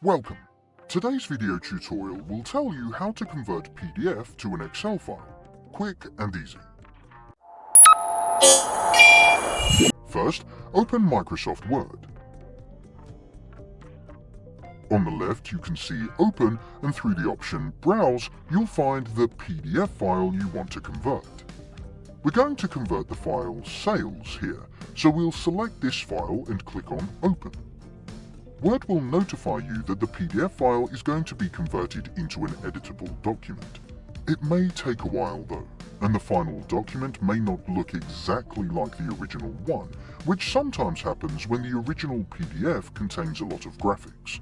Welcome! Today's video tutorial will tell you how to convert PDF to an Excel file, quick and easy. First, open Microsoft Word. On the left you can see Open, and through the option Browse you'll find the PDF file you want to convert. We're going to convert the file Sales here, so we'll select this file and click on Open. Word will notify you that the PDF file is going to be converted into an editable document. It may take a while though, and the final document may not look exactly like the original one, which sometimes happens when the original PDF contains a lot of graphics.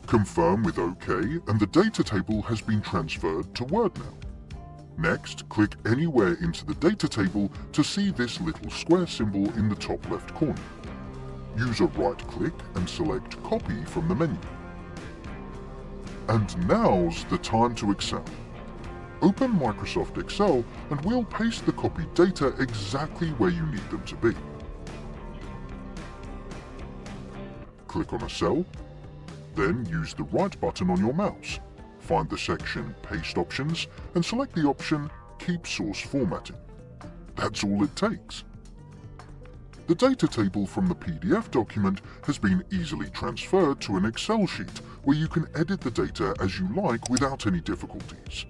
Confirm with OK, and the data table has been transferred to Word now. Next, click anywhere into the data table to see this little square symbol in the top left corner. Use a right-click and select Copy from the menu. And now's the time to excel. Open Microsoft Excel and we'll paste the copied data exactly where you need them to be. Click on a cell, then use the right button on your mouse. Find the section Paste Options and select the option Keep Source Formatting. That's all it takes. The data table from the PDF document has been easily transferred to an Excel sheet where you can edit the data as you like without any difficulties.